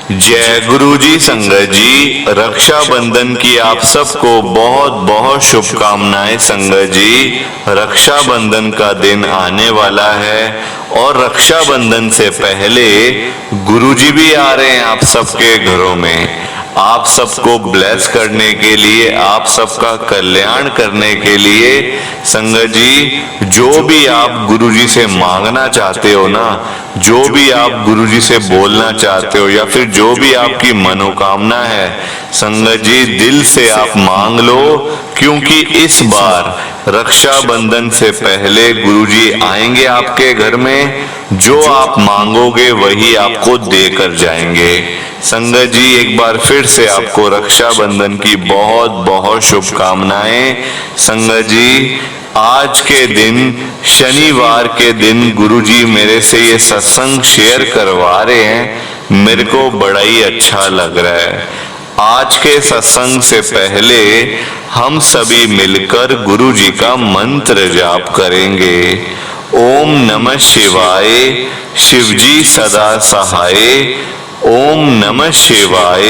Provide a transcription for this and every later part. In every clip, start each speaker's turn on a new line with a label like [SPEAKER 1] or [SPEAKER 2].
[SPEAKER 1] जय गुरु जी। संगत जी, रक्षाबंधन की आप सबको बहुत बहुत शुभकामनाएं। संगत जी, रक्षाबंधन का दिन आने वाला है और रक्षाबंधन से पहले गुरु जी भी आ रहे हैं आप सबके घरों में, आप सबको ब्लेस करने के लिए, आप सबका कल्याण करने के लिए। संगत जी, जो भी आप गुरु जी से मांगना चाहते हो ना, जो भी आप गुरु जी से बोलना चाहते हो या फिर जो भी आपकी मनोकामना है, संगत जी दिल से आप मांग लो, क्योंकि इस बार रक्षाबंधन से पहले गुरुजी आएंगे आपके घर में। जो आप मांगोगे वही आपको देकर जाएंगे। संगत जी, एक बार फिर से आपको रक्षाबंधन की बहुत बहुत शुभकामनाएं। संगत जी, आज के दिन, शनिवार के दिन गुरुजी मेरे से ये सत्संग शेयर करवा रहे हैं, मेरे को बड़ा ही अच्छा लग रहा है। आज के सत्संग से पहले हम सभी मिलकर गुरु जी का मंत्र जाप करेंगे। ओम नमः शिवाय, शिवजी सदा सहाय। ओम नमः शिवाय,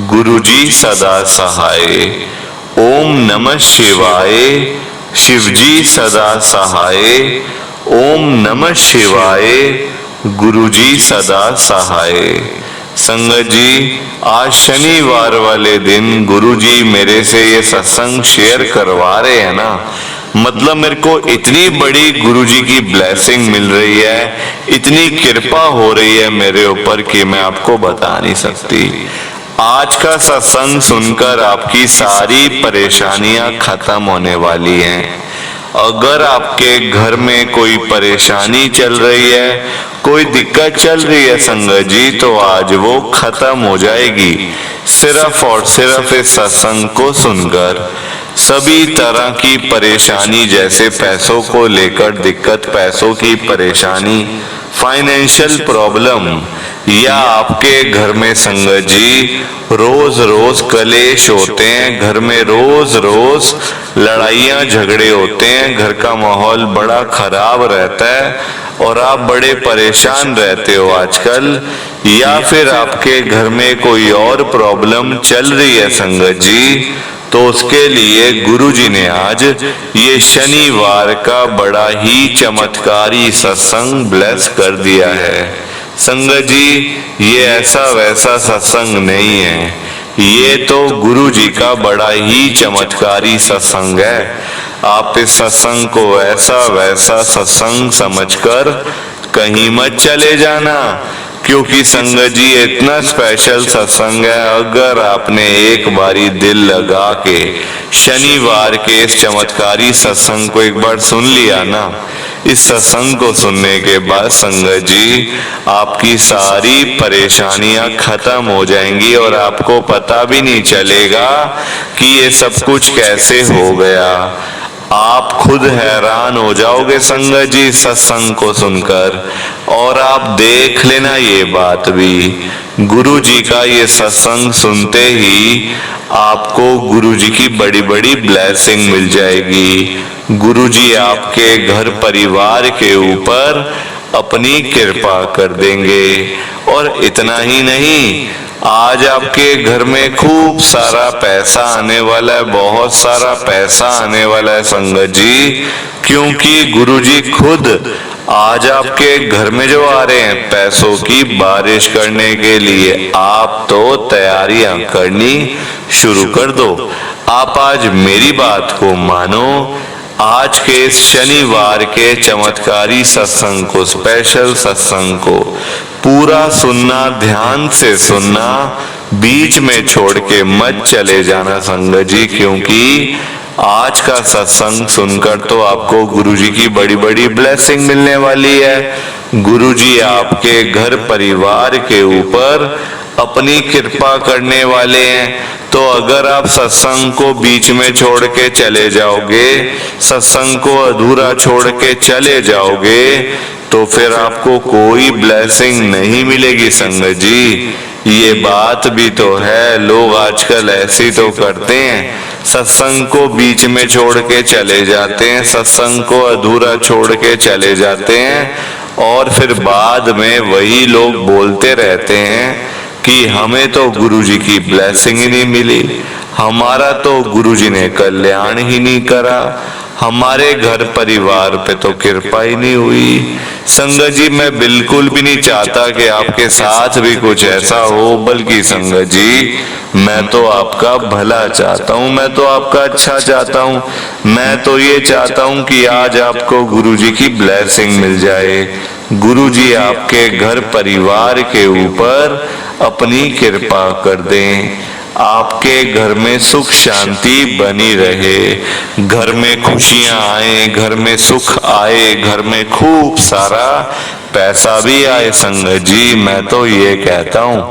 [SPEAKER 1] गुरु जी सदा सहाय। ओम नमः शिवाय, शिवजी सदा सहाय। ओम नमः शिवाय, गुरु जी सदा सहाय। संगत जी, आज शनिवार वाले दिन गुरुजी मेरे से ये सत्संग शेयर करवा रहे हैं ना, मतलब मेरे को इतनी बड़ी गुरुजी की ब्लेसिंग मिल रही है, इतनी कृपा हो रही है मेरे ऊपर कि मैं आपको बता नहीं सकती। आज का सत्संग सुनकर आपकी सारी परेशानियां खत्म होने वाली हैं। अगर आपके घर में कोई परेशानी चल रही है, कोई दिक्कत चल रही है संगत जी, तो आज वो खत्म हो जाएगी सिर्फ और सिर्फ इस सत्संग को सुनकर। सभी तरह की परेशानी, जैसे पैसों को लेकर दिक्कत, पैसों की परेशानी, फाइनेंशियल प्रॉब्लम, या आपके घर में संगत जी रोज रोज कलेश होते हैं, घर में रोज रोज लड़ाइयां झगड़े होते हैं, घर का माहौल बड़ा खराब रहता है और आप बड़े परेशान रहते हो आजकल, या फिर आपके घर में कोई और प्रॉब्लम चल रही है संगत जी, तो उसके लिए गुरु जी ने आज ये शनिवार का बड़ा ही चमत्कारी सत्संग ब्लेस कर दिया है। संगत जी, ये ऐसा वैसा सत्संग नहीं है, ये तो गुरु जी का बड़ा ही चमत्कारी सत्संग है। आप इस सत्संग को ऐसा वैसा सत्संग समझकर कहीं मत चले जाना, क्योंकि संगत जी इतना स्पेशल सत्संग है। अगर आपने एक बारी दिल लगा के शनिवार के इस चमत्कारी सत्संग को एक बार सुन लिया ना, इस सत्संग को सुनने के बाद संगत जी आपकी सारी परेशानियां खत्म हो जाएंगी और आपको पता भी नहीं चलेगा कि ये सब कुछ कैसे हो गया। आप खुद हैरान हो जाओगे संगत जी सत्संग को सुनकर। और आप देख लेना ये बात भी, गुरु जी का ये सत्संग सुनते ही आपको गुरु जी की बड़ी बड़ी ब्लेसिंग मिल जाएगी। गुरु जी आपके घर परिवार के ऊपर अपनी कृपा कर देंगे। और इतना ही नहीं, आज आपके घर में खूब सारा पैसा आने वाला है, बहुत सारा पैसा आने वाला है संगत जी, क्योंकि गुरुजी खुद आज आपके घर में जो आ रहे हैं पैसों की बारिश करने के लिए। आप तो तैयारियां करनी शुरू कर दो। आप आज मेरी बात को मानो, आज के इस शनिवार के चमत्कारी सत्संग को, स्पेशल सत्संग को पूरा सुनना, ध्यान से सुनना, बीच में छोड़ के मत चले जाना संगत जी, क्योंकि आज का सत्संग सुनकर तो आपको गुरुजी की बड़ी बड़ी ब्लेसिंग मिलने वाली है। गुरुजी आपके घर परिवार के ऊपर अपनी कृपा करने वाले हैं। तो अगर आप सत्संग को बीच में छोड़ के चले जाओगे, सत्संग को अधूरा छोड़ के चले जाओगे, तो फिर आपको कोई ब्लेसिंग नहीं मिलेगी संगत जी। ये बात भी तो है, लोग आजकल ऐसे तो करते हैं, सत्संग को बीच में छोड़ के चले जाते हैं, सत्संग को अधूरा छोड़ के चले जाते हैं और फिर बाद में वही लोग बोलते रहते हैं कि हमें तो गुरुजी की ब्लेसिंग ही नहीं मिली, हमारा तो गुरुजी ने कल्याण ही नहीं करा, हमारे घर परिवार पे तो कृपा ही नहीं हुई। संगत जी मैं बिल्कुल भी नहीं चाहता कि आपके साथ भी कुछ ऐसा हो, बल्कि संगत जी मैं तो आपका भला चाहता हूँ, मैं तो आपका अच्छा चाहता हूँ। मैं तो ये चाहता हूँ कि आज आपको गुरुजी की ब्लेसिंग मिल जाए, गुरुजी आपके घर परिवार के ऊपर अपनी कृपा कर दें, आपके घर में सुख शांति बनी रहे, घर में खुशियां आए, घर में सुख आए, घर में खूब सारा पैसा भी आए। संगत जी मैं तो ये कहता हूँ,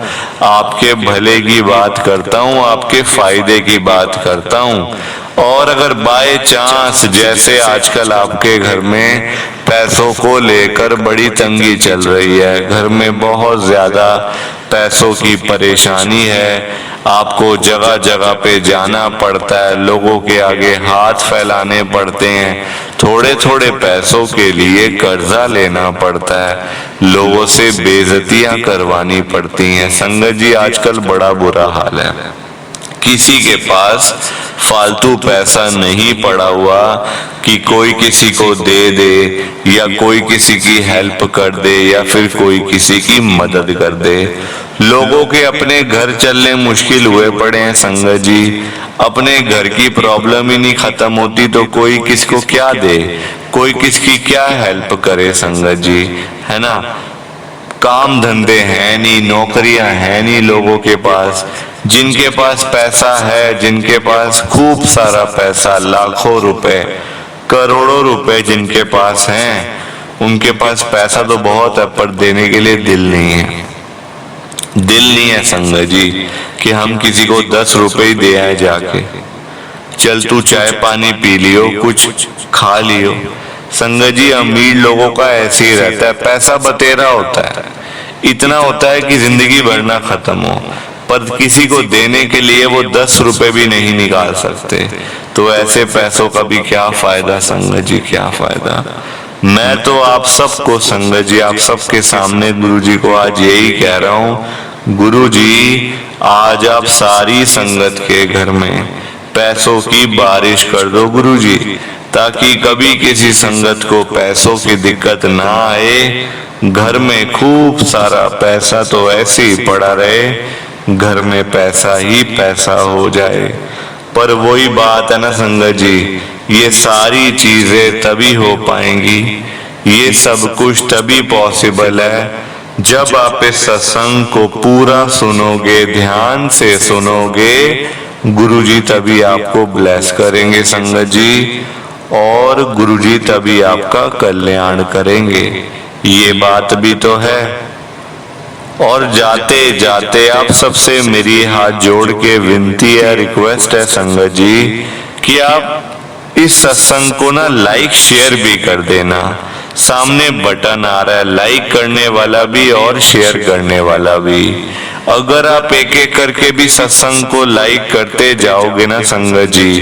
[SPEAKER 1] आपके भले की बात करता हूँ, आपके फायदे की बात करता हूँ। और अगर बाय चांस जैसे आजकल आपके घर में पैसों को लेकर बड़ी तंगी चल रही है, घर में बहुत ज्यादा पैसों की परेशानी है, आपको जगह जगह पे जाना पड़ता है, लोगों के आगे हाथ फैलाने पड़ते हैं, थोड़े थोड़े पैसों के लिए कर्जा लेना पड़ता है, लोगों से बेइज्जतियां करवानी पड़ती हैं। संगत जी आजकल बड़ा बुरा हाल है, किसी के पास फालतू पैसा नहीं पड़ा हुआ कि कोई किसी को दे दे, या कोई किसी की हेल्प कर दे, या फिर कोई किसी की मदद कर दे। लोगों के अपने घर चलने मुश्किल हुए पड़े हैं। संगत जी अपने घर की प्रॉब्लम ही नहीं खत्म होती तो कोई किसको क्या दे, कोई किसकी क्या हेल्प करे। संगत जी है ना, काम धंधे हैं नहीं, नौकरियां हैं नहीं लोगों के पास। जिनके पास पैसा है, जिनके पास खूब सारा पैसा, लाखों रुपए करोड़ों रुपए जिनके पास हैं, उनके पास पैसा तो बहुत है पर देने के लिए दिल नहीं है। दिल नहीं है संगत जी कि हम किसी को 10 रुपए ही दे आए जाके, चल तू चाय पानी पी लियो, कुछ खा लियो। संगत जी अमीर लोगों का ऐसे ही रहता है, पैसा बतेरा होता है, इतना होता है कि जिंदगी भर ना खत्म हो, पर किसी को देने के लिए वो 10 रुपए भी नहीं निकाल सकते। तो ऐसे पैसों का भी क्या फायदा संगत जी, क्या फायदा। मैं तो आप सबको संगत जी, आप सबके सामने गुरुजी को आज यही कह रहा हूँ, गुरुजी आज आप सारी संगत के घर में पैसों की बारिश कर दो गुरुजी, ताकि कभी किसी संगत को पैसों की दिक्कत ना आए। घर में खूब सारा पैसा तो ऐसे ही पड़ा रहे, घर में पैसा ही पैसा हो जाए। पर वही बात है ना संगत जी, ये सारी चीजें तभी हो पाएंगी, ये सब कुछ तभी पॉसिबल है जब आप इस सत्संग को पूरा सुनोगे, ध्यान से सुनोगे। गुरुजी तभी आपको ब्लेस करेंगे संगत जी, और गुरुजी तभी आपका कल्याण करेंगे, ये बात भी तो है। और जाते जाते आप सबसे मेरी हाथ जोड़ के विनती है, रिक्वेस्ट है संगत जी कि आप इस सत्संग को ना लाइक शेयर भी कर देना। सामने बटन आ रहा है, लाइक करने वाला भी और शेयर करने वाला भी। अगर आप एक एक करके भी सत्संग को लाइक करते जाओगे ना संगत जी,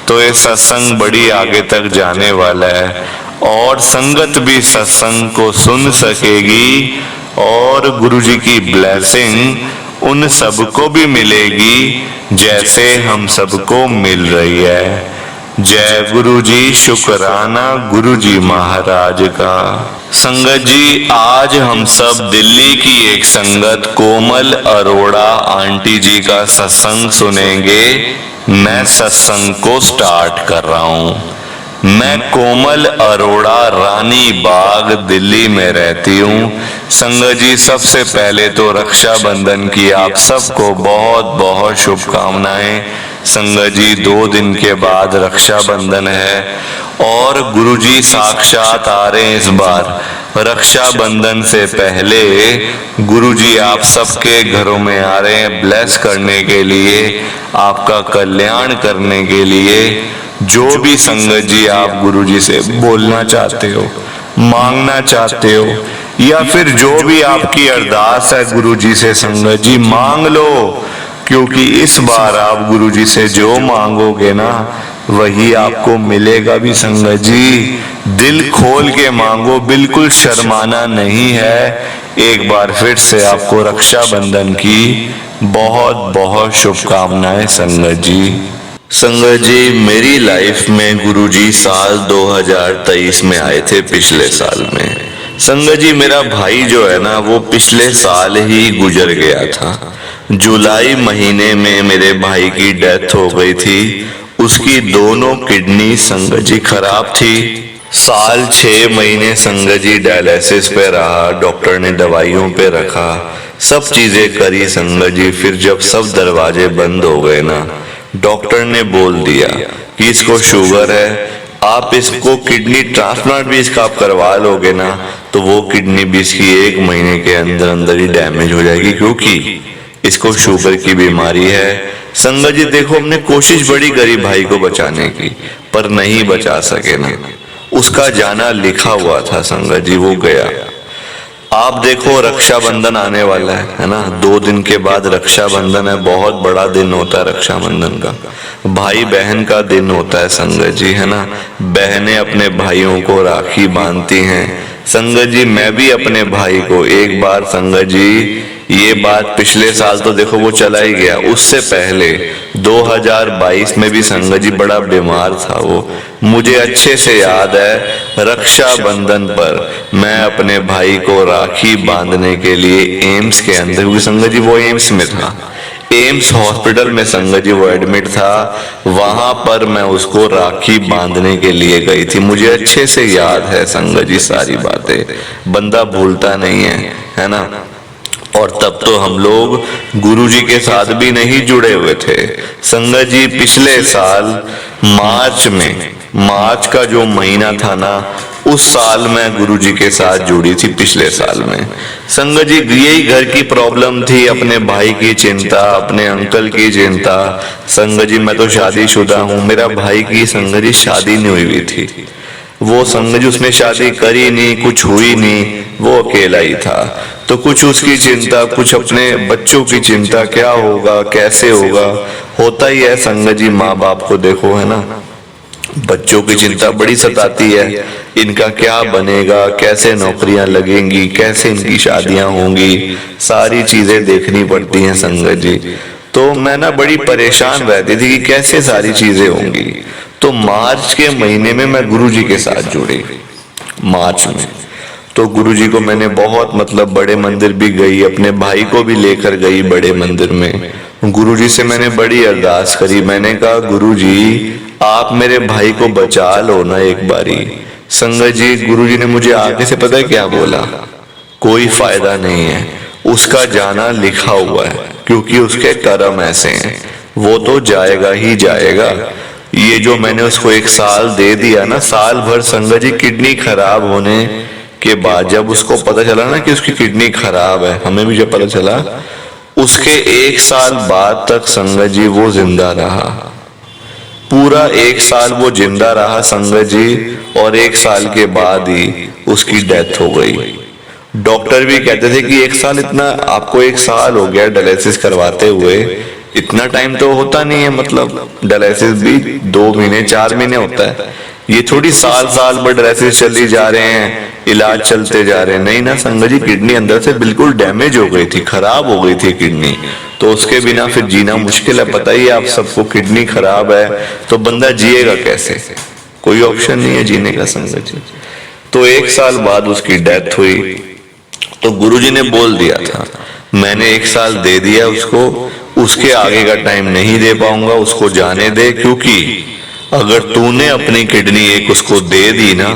[SPEAKER 1] तो ये सत्संग बड़ी आगे तक जाने वाला है, और संगत भी सत्संग को सुन सकेगी, और गुरुजी की ब्लेसिंग उन सबको भी मिलेगी जैसे हम सबको मिल रही है। जय गुरुजी, शुक्राना गुरुजी महाराज का। संगत जी आज हम सब दिल्ली की एक संगत कोमल अरोड़ा आंटी जी का सत्संग सुनेंगे। मैं सत्संग को स्टार्ट कर रहा हूँ। मैं कोमल अरोड़ा रानी बाग दिल्ली में रहती हूँ। संगत जी सबसे पहले तो रक्षाबंधन की आप सबको बहुत बहुत शुभकामनाएं। संगत जी 2 दिन के बाद रक्षाबंधन है, और गुरुजी साक्षात आ रहे हैं इस बार। रक्षाबंधन से पहले गुरुजी आप सबके घरों में आ रहे हैं ब्लेस करने के लिए, आपका कल्याण करने के लिए। जो भी संगत जी आप गुरुजी से बोलना चाहते हो, मांगना चाहते हो, या फिर जो भी आपकी अरदास है गुरुजी से संगत जी मांग लो, क्योंकि इस बार आप गुरुजी से जो मांगोगे ना वही आपको मिलेगा भी संगत जी। दिल खोल के मांगो, बिल्कुल शर्माना नहीं है। एक बार फिर से आपको रक्षाबंधन की बहुत बहुत शुभकामनाएं संगत जी। संगत जी, मेरी लाइफ में गुरुजी साल 2023 में आए थे, पिछले साल में। संगत जी, मेरा भाई जो है ना, वो पिछले साल ही गुजर गया था। जुलाई महीने में मेरे भाई की डेथ हो गई थी। उसकी दोनों किडनी संगत जी खराब थी। साल 6 महीने संगत जी डायलिसिस पे रहा, डॉक्टर ने दवाइयों पे रखा, सब चीजें करी संगत जी। फिर जब सब दरवाजे बंद हो गए ना, डॉक्टर ने बोल दिया कि इसको शुगर है, आप इसको किडनी ट्रांसप्लांट भी इसका आप करवा लोगे ना, तो वो किडनी भी इसकी 1 महीने के अंदर अंदर ही डैमेज हो जाएगी, क्योंकि इसको शुगर की बीमारी है। संगत जी देखो, हमने कोशिश बड़ी करी भाई को बचाने की, पर नहीं बचा सके ना। उसका जाना लिखा हुआ था संगत जी, वो गया। आप देखो, रक्षाबंधन आने वाला है ना, 2 दिन के बाद रक्षाबंधन है। बहुत बड़ा दिन होता है रक्षाबंधन का, भाई बहन का दिन होता है संगत जी, है ना। बहनें अपने भाइयों को राखी बांधती हैं। संगत जी, मैं भी अपने भाई को एक बार संगत जी, ये बात पिछले साल तो देखो वो चला ही गया, उससे पहले 2022 में भी संगत जी बड़ा बीमार था वो। मुझे अच्छे से याद है, रक्षाबंधन पर मैं अपने भाई को राखी बांधने के लिए एम्स के अंदर, क्योंकि संगत जी वो एम्स में था, एम्स हॉस्पिटल में संगत जी वो एडमिट था, वहां पर मैं उसको राखी बांधने के लिए गई थी। मुझे अच्छे से याद है संगत जी, सारी बातें बंदा भूलता नहीं है ना। और तब तो हम लोग गुरुजी के साथ भी नहीं जुड़े हुए थे संगत जी। पिछले साल मार्च का जो महीना था ना, उस साल मैं गुरुजी के साथ जुड़ी थी, पिछले साल में संगत जी। यही घर की प्रॉब्लम थी, अपने भाई की चिंता, अपने अंकल की चिंता। संगत जी, मैं तो शादीशुदा हूँ, मेरा भाई की संगत जी शादी नहीं हुई थी। वो संगत जी उसने शादी करी नहीं, कुछ हुई नहीं, वो अकेला ही था। तो कुछ उसकी चिंता, कुछ अपने बच्चों की चिंता, क्या होगा कैसे होगा, होता ही है संगत जी। माँ बाप को देखो, है ना, बच्चों की चिंता बड़ी सताती है। इनका क्या बनेगा, कैसे नौकरियां लगेंगी, कैसे इनकी शादियां होंगी, सारी चीजें देखनी पड़ती हैं संगत जी। तो मैं ना बड़ी परेशान रहती थी कि कैसे सारी चीजें होंगी। तो मार्च के महीने में मैं गुरुजी के साथ जुड़ी, मार्च में। तो गुरुजी को मैंने बहुत मतलब बड़े मंदिर भी गई, अपने भाई को भी लेकर गई बड़े मंदिर में। गुरुजी से मैंने बड़ी अरदास करी, मैंने कहा गुरुजी आप मेरे भाई को बचा लो ना एक बारी। संगत जी, गुरुजी ने मुझे आगे से पता है क्या बोला, कोई फायदा नहीं है, उसका जाना लिखा हुआ है, क्योंकि उसके कर्म ऐसे हैं, वो तो जाएगा ही जाएगा। ये जो मैंने उसको 1 साल दे दिया ना, साल भर संगत जी किडनी खराब होने के बाद जब उसको पता चला ना कि उसकी किडनी खराब है, हमें भी जब पता चला, उसके 1 साल बाद तक संगत जी वो जिंदा रहा। पूरा 1 साल वो जिंदा रहा संगत जी, और 1 साल के बाद ही उसकी डेथ हो गई। डॉक्टर भी कहते थे कि 1 साल, इतना आपको 1 साल हो गया डायलिसिस करवाते हुए, इतना टाइम तो होता नहीं है, मतलब डायलिसिस भी 2 महीने 4 महीने होता है, ये थोड़ी साल भर डायलिसिस चली जा रहे हैं, इलाज चलते जा रहे हैं। नहीं ना संगत जी, किडनी अंदर से बिल्कुल डैमेज हो गई थी, खराब हो गई थी किडनी, तो उसके बिना फिर जीना मुश्किल है। पता ही आप सबको, किडनी खराब है तो बंदा जिएगा कैसे, कोई ऑप्शन नहीं है जीने का संगत जी। तो 1 साल बाद उसकी डेथ हुई। तो गुरुजी ने बोल दिया था, मैंने 1 साल दे दिया उसको, उसके आगे का टाइम नहीं दे पाऊंगा, उसको जाने दे, क्योंकि अगर तूने अपनी किडनी एक उसको दे दी ना,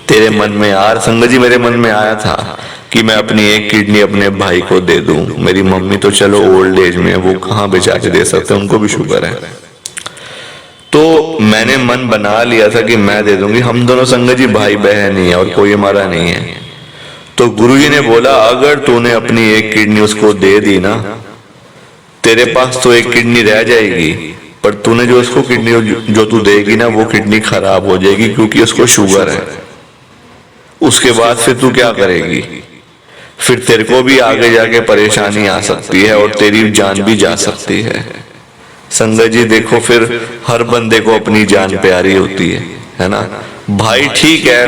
[SPEAKER 1] तेरे मन में यार संगत जी, मेरे मन में आया था कि मैं अपनी एक किडनी अपने भाई को दे दूं। मेरी मम्मी तो चलो ओल्ड एज में, वो कहाँ बेचा के दे सकते, उनको भी शुगर है। तो मैंने मन बना लिया था कि मैं दे दूंगी, हम दोनों संगत जी भाई बहन ही है और कोई हमारा नहीं है। तो गुरुजी ने बोला, अगर तूने अपनी एक किडनी उसको दे दी ना, तेरे पास तो एक किडनी रह जाएगी, पर तूने जो उसको किडनी जो तू देगी ना, वो किडनी खराब हो जाएगी, क्योंकि उसको शुगर है। उसके बाद फिर तू क्या करेगी, फिर तेरे को भी आगे जाके परेशानी आ सकती है और तेरी जान भी जा सकती है। संगत जी देखो, फिर हर बंदे को अपनी जान प्यारी होती है ना। भाई ठीक है,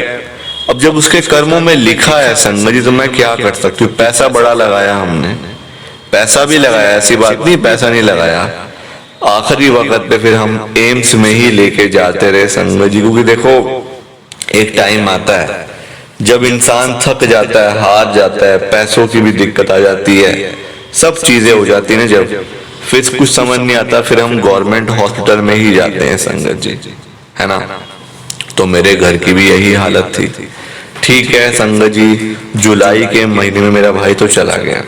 [SPEAKER 1] अब जब उसके कर्मों में लिखा है संगत जी तो मैं क्या कर सकती हूँ। पैसा बड़ा लगाया हमने, पैसा भी लगाया, ऐसी बात नहीं पैसा नहीं लगाया। आखिरी वक्त पे फिर हम एम्स में ही लेके जाते रहे संगत जी, क्योंकि देखो एक टाइम आता है जब इंसान थक जाता है, हार जाता है, पैसों की भी दिक्कत आ जाती है, सब चीजें हो जाती है ना, जब फिर कुछ समझ नहीं आता, फिर हम गवर्नमेंट हॉस्पिटल में ही जाते हैं संगत जी, है ना। तो मेरे घर की भी यही हालत थी। ठीक है संगत जी, जुलाई के महीने में मेरा भाई तो चला गया।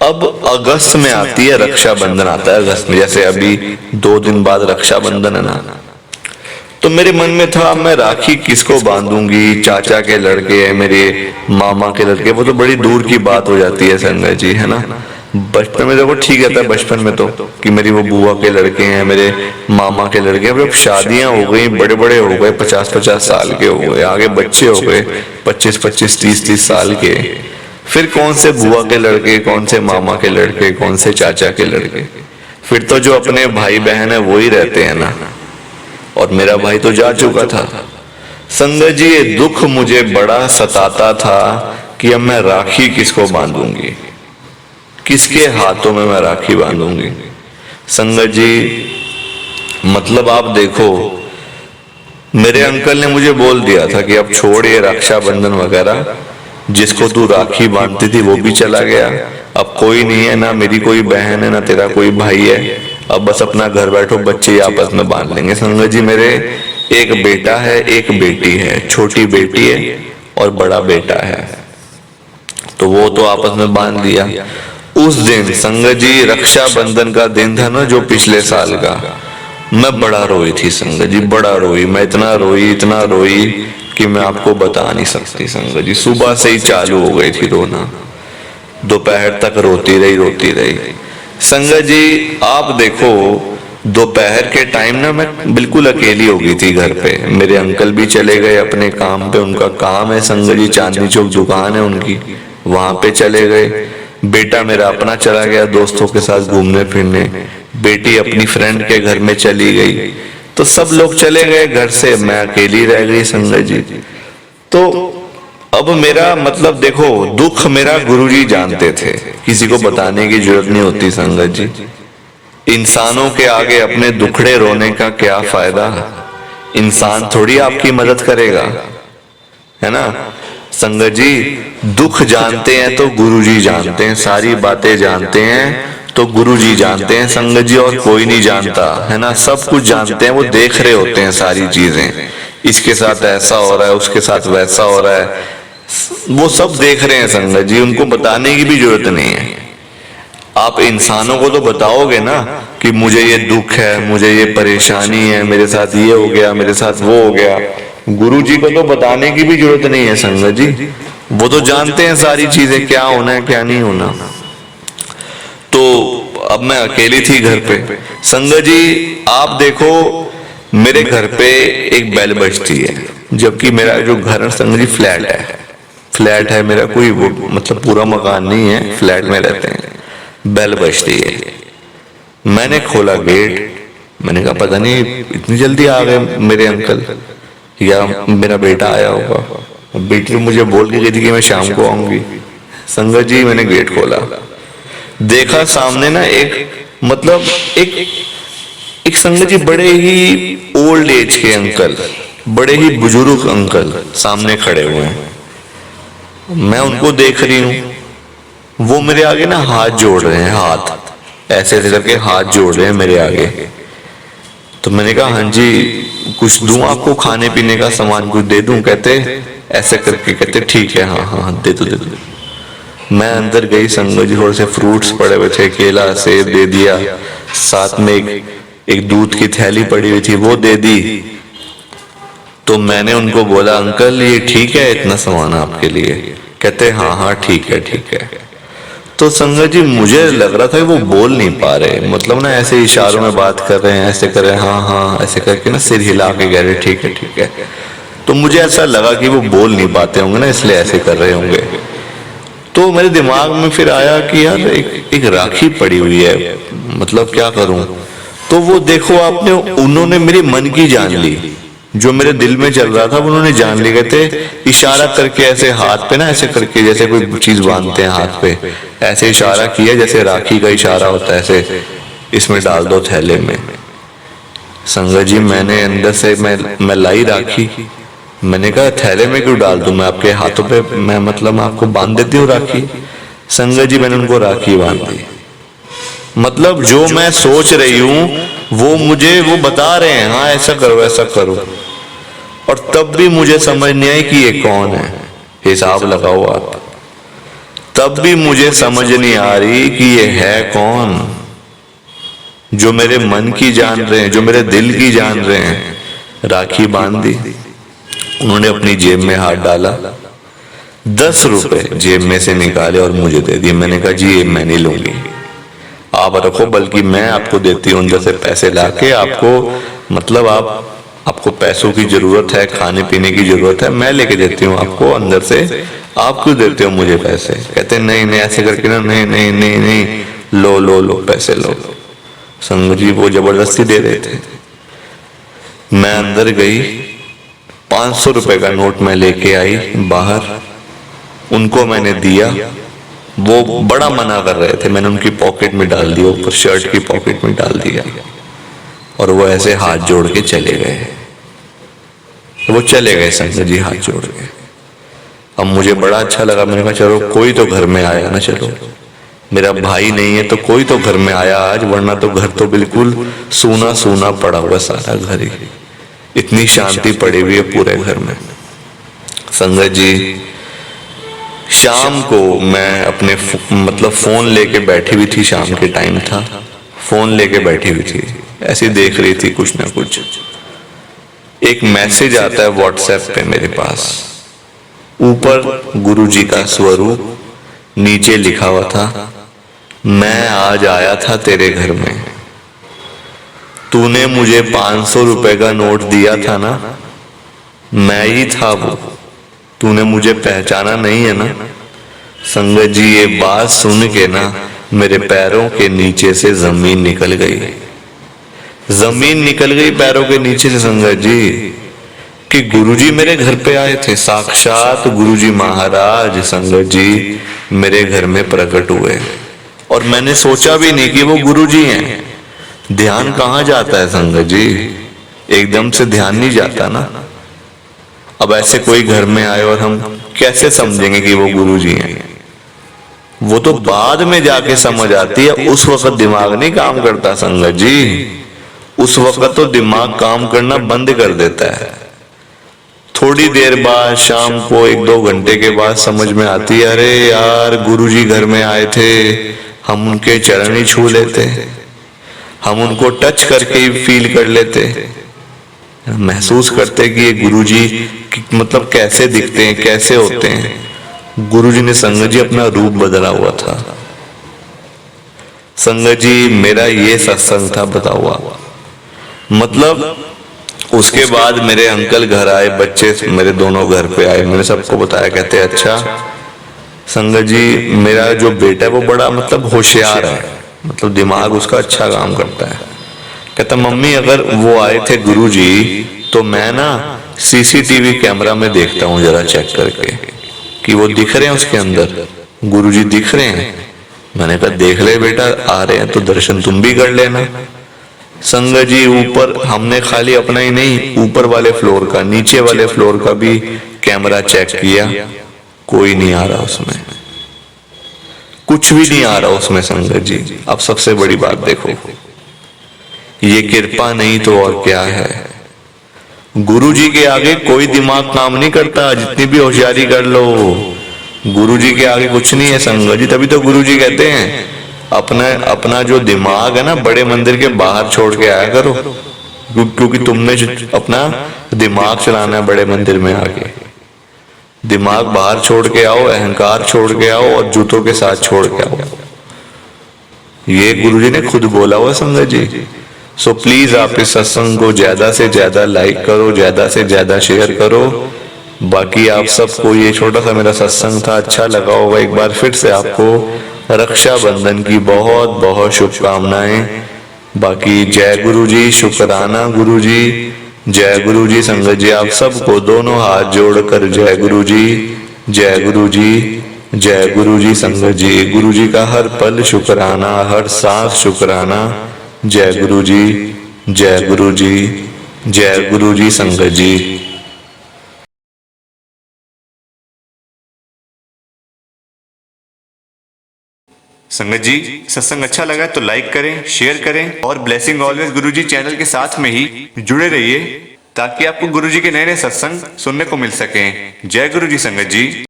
[SPEAKER 1] अब अगस्त में आती है रक्षाबंधन, आता है अगस्त में, जैसे अभी 2 दिन बाद रक्षाबंधन है ना। तो मेरे मन में था मैं राखी किसको बांधूंगी, चाचा के लड़के हैं, मेरे मामा के लड़के, वो तो बड़ी दूर की बात हो जाती है संगत जी, है ना। बचपन में देखो ठीक रहता है, बचपन में तो कि मेरी वो बुआ के लड़के हैं, मेरे मामा के लड़के हैं। अब शादियां हो गई, बड़े बड़े हो गए, 50-50 साल के हो गए, आगे बच्चे हो गए 25-25 30-30 साल के, फिर कौन से बुआ के लड़के, कौन से मामा के लड़के, कौन से चाचा के लड़के, फिर तो जो अपने भाई बहन है वो ही रहते हैं ना। और मेरा भाई तो जा चुका था संगत जी। ये दुख मुझे बड़ा सताता था कि अब मैं राखी किसको बांधूंगी, किसके हाथों में मैं राखी बांधूंगी संगत जी। मतलब आप देखो, मेरे अंकल ने मुझे बोल दिया था कि अब छोड़ ये रक्षाबंधन वगैरह, जिसको तू राखी बांधती थी वो भी चला गया, अब कोई नहीं है, ना मेरी कोई बहन है, ना तेरा कोई भाई है, अब बस अपना घर बैठो, बच्चे आपस में बांध लेंगे। संगत जी मेरे एक बेटा है, एक बेटी है, छोटी बेटी है और बड़ा बेटा है, तो वो तो आपस में बांध लिया। उस दिन संगत जी रक्षाबंधन का दिन था ना, जो पिछले साल का, मैं बड़ा रोई थी संगत जी, बड़ा रोई, मैं इतना रोई कि मैं आपको बता नहीं सकती संगत जी। सुबह से ही चालू हो गई थी रोना, दोपहर तक रोती रही संगत जी। आप देखो दोपहर के टाइम ना मैं बिल्कुल अकेली हो गई थी घर पे, मेरे अंकल भी चले गए अपने काम पे, उनका काम है संगत जी, चांदनी चौक दुकान है उनकी, वहां पे चले गए। बेटा मेरा अपना चला गया दोस्तों के साथ घूमने फिरने, बेटी अपनी फ्रेंड के घर में चली गई, तो सब लोग चले गए घर से, मैं अकेली रह गई संगत जी। तो अब मेरा मतलब देखो, दुख मेरा गुरुजी जानते थे, किसी को बताने की जरूरत नहीं होती संगत जी। इंसानों के आगे अपने दुखड़े रोने का क्या फायदा, इंसान थोड़ी आपकी मदद करेगा, है ना संगत जी। दुख जानते हैं तो गुरुजी जानते हैं, सारी बातें जानते हैं तो गुरुजी जानते हैं संगत जी, और कोई नहीं जानता, है ना। सब कुछ जानते हैं, वो देख रहे होते हैं सारी चीजें, इसके साथ ऐसा हो रहा है, उसके साथ वैसा हो रहा है, वो सब देख रहे हैं संगत जी, उनको बताने की भी जरूरत नहीं है। आप इंसानों को तो बताओगे ना कि मुझे ये दुख है, मुझे ये परेशानी है, मेरे साथ ये हो गया, मेरे साथ वो हो गया। गुरुजी को तो बताने की भी जरूरत नहीं है संगत जी, वो तो जानते हैं सारी चीजें, क्या होना है क्या नहीं होना। तो अब मैं अकेली थी घर पे संगत जी। आप देखो मेरे घर पे एक बेल बजती है, जबकि मेरा जो घर है संगत जी फ्लैट है मेरा, कोई वो मतलब पूरा मकान नहीं है, फ्लैट में रहते हैं। बेल बजती है, मैंने खोला गेट, मैंने कहा पता नहीं इतनी जल्दी आ गए मेरे अंकल या मेरा बेटा आया होगा। बेटी तो मुझे बोल के गई थी कि मैं शाम को आऊंगी संगत जी। मैंने गेट खोला, देखा सामने ना एक संगत जी बड़े ही ओल्ड एज के अंकल, बड़े ही बुजुर्ग अंकल सामने खड़े हुए हैं। मैं उनको देख रही हूँ, वो मेरे आगे ना हाथ जोड़ रहे हैं, हाथ ऐसे करके हाथ जोड़ रहे हैं मेरे आगे। तो मैंने कहा हाँ जी, कुछ दूं आपको, खाने पीने का सामान कुछ दे दूं? कहते ऐसे करके, कहते ठीक है, हाँ हाँ दे दो। मैं अंदर गई संगत जी, थोड़े से फ्रूट्स पड़े हुए थे, केला सेब दे दिया, साथ में एक दूध की थैली पड़ी हुई थी वो दे दी। तो मैंने उनको बोला अंकल ये ठीक है इतना सामान आपके लिए? कहते हाँ हाँ ठीक है। तो संगत जी मुझे लग रहा था कि वो बोल नहीं पा रहे, मतलब ना ऐसे इशारों में बात कर रहे हैं, ऐसे कर रहे हैं हाँ हाँ ऐसे करके ना सिर हिला के कह रहे ठीक है। तो मुझे ऐसा लगा कि वो बोल नहीं पाते होंगे ना, इसलिए ऐसे कर रहे होंगे। तो मेरे दिमाग में फिर आया कि यार एक राखी पड़ी हुई है, मतलब क्या करूं। तो वो देखो आपने, उन्होंने मेरे मन की जान ली, जो मेरे दिल में चल रहा था वो उन्होंने जान लिए थे। इशारा करके ऐसे हाथ पे ना, ऐसे करके जैसे कोई चीज बांधते हैं हाथ पे, ऐसे इशारा किया जैसे राखी का इशारा होता है, ऐसे इसमें डाल दो थैले में। संगत जी मैंने अंदर से मैं लाई राखी, मैंने कहा थैले में क्यों डाल दूं, मैं आपके हाथों पे मैं मतलब आपको बांध देती हूँ राखी। संगत जी मैंने उनको राखी बांध दी। मतलब जो मैं सोच रही हूं वो मुझे वो बता रहे हैं, हाँ ऐसा करो ऐसा करो, और तब भी मुझे समझ नहीं आई कि ये कौन है। हिसाब लगाओ आप, तब भी मुझे समझ नहीं आ रही कि ये है कौन। जो मेरे मन की जान रहे हैं, जो मेरे दिल की जान रहे हैं। राखी बांध दी, उन्होंने अपनी जेब में हाथ डाला, 10 रुपए जेब में से निकाले और मुझे दे दिए। मैंने कहा जी ये मैं नहीं लूंगी, आप रखो, बल्कि मैं आपको देती हूँ अंदर से पैसे लाके आपको, मतलब आपको पैसों की जरूरत है, खाने पीने की जरूरत है, मैं लेके देती हूँ आपको अंदर से, आप क्यों देते हो मुझे पैसे। कहते नहीं नहीं ऐसे करके ना, नहीं नहीं नहीं नहीं लो लो लो पैसे लो। संगत जी वो जबरदस्ती दे रहे थे। मैं अंदर गई, 500 रुपए का नोट मैं लेके आई बाहर, उनको मैंने दिया। वो बड़ा मना कर रहे थे, मैंने उनकी पॉकेट में डाल दिया, ऊपर शर्ट की पॉकेट में डाल दिया, और वो ऐसे हाथ जोड़ के चले गए। वो चले गए संगत जी हाथ जोड़ के। अब मुझे बड़ा अच्छा लगा, मैंने कहा चलो कोई तो घर में आया ना, चलो मेरा भाई नहीं है तो कोई तो घर में आया आज, वरना तो घर तो बिल्कुल सूना सूना पड़ा हुआ सारा घर ही। इतनी शांति पड़ी हुई है पूरे घर में। संगत जी शाम को मैं अपने मतलब फोन लेके बैठी हुई थी, शाम के टाइम था, फोन लेके बैठी हुई थी, ऐसी देख रही थी कुछ ना कुछ। एक मैसेज आता है व्हाट्सएप पे मेरे पास, ऊपर गुरुजी का स्वरूप, नीचे लिखा हुआ था मैं आज आया था तेरे घर में, तूने मुझे 500 रुपए का नोट दिया था ना, मैं ही था वो, तूने मुझे पहचाना नहीं है ना। संगत जी ये बात सुन के ना मेरे पैरों के नीचे से जमीन निकल गई, जमीन निकल गई पैरों के नीचे से संगत जी, कि गुरुजी मेरे घर पे आए थे, साक्षात गुरुजी महाराज संगत जी मेरे घर में प्रकट हुए। और मैंने सोचा भी नहीं कि वो गुरुजी हैं। ध्यान कहाँ जाता है संगत जी, एकदम से ध्यान नहीं जाता ना। अब ऐसे कोई घर में आए और हम कैसे समझेंगे कि वो गुरुजी हैं। वो तो बाद में जाके समझ आती है, उस वक्त दिमाग नहीं काम करता संगत जी। उस वक्त तो दिमाग काम करना बंद कर देता है। थोड़ी देर बाद शाम को 1-2 घंटे के बाद समझ में आती है, अरे यार गुरुजी घर में आए थे, हम उनके चरण ही छू लेते, हम उनको टच करके ही फील कर लेते, महसूस करते कि ये गुरुजी मतलब कैसे दिखते हैं, कैसे होते हैं। गुरुजी ने संगत जी अपना रूप बदला हुआ था। संगत जी मेरा ये सत्संग था बता हुआ। मतलब उसके बाद मेरे अंकल घर आए, बच्चे मेरे दोनों घर पे आए, मैंने सबको बताया, कहते अच्छा संगत जी मेरा जो बेटा है वो बड़ा मतलब होशियार है, मतलब दिमाग उसका अच्छा काम करता है। कहता मम्मी अगर वो आए थे गुरुजी तो मैं ना सीसीटीवी कैमरा में देखता हूँ जरा चेक करके कि वो दिख रहे हैं उसके अंदर, गुरुजी दिख रहे हैं। मैंने कहा देख ले बेटा, आ रहे हैं तो दर्शन तुम भी कर लेना। संगत जी ऊपर हमने खाली अपना ही नहीं, ऊपर वाले फ्लोर का, नीचे वाले फ्लोर का भी कैमरा चेक किया, कोई नहीं आ रहा उसमें, कुछ भी नहीं आ रहा उसमें संगत जी। अब सबसे बड़ी बात देखो, ये कृपा नहीं तो और क्या है। गुरुजी के आगे कोई दिमाग काम नहीं करता, जितनी भी होशियारी कर लो, गुरुजी के आगे कुछ नहीं है संगत जी। तभी तो गुरुजी कहते हैं अपना जो दिमाग है ना बड़े मंदिर के बाहर छोड़ के आया करो, क्योंकि तुमने अपना दिमाग चलाना है बड़े मंदिर में आके। दिमाग बाहर छोड़ के आओ, अहंकार छोड़ के आओ और जूतों के साथ छोड़ के आओ। ये गुरुजी ने खुद बोला हुआ संगत जी। सो प्लीज आप इस सत्संग को ज्यादा से ज्यादा लाइक करो, ज्यादा से ज्यादा शेयर करो। बाकी आप सबको ये छोटा सा मेरा सत्संग था, अच्छा लगा होगा। एक बार फिर से आपको रक्षाबंधन की बहुत बहुत शुभकामनाएं। बाकी जय गुरुजी, शुक्राना गुरुजी, जय गुरु जी। संगत जी आप सबको दोनों हाथ जोड़कर जय गुरु जी, जय गुरु जी, जय गुरु जी। संगत जी गुरु जी का हर पल शुक्राना, हर सांस शुक्राना। जय गुरु जी, जय गुरु जी, जय गुरु जी। संगत जी संगत जी सत्संग अच्छा लगा तो लाइक करें, शेयर करें और ब्लेसिंग ऑलवेज गुरुजी चैनल के साथ में ही जुड़े रहिए ताकि आपको गुरुजी के नए नए सत्संग सुनने को मिल सकें। जय गुरु जी संगत जी।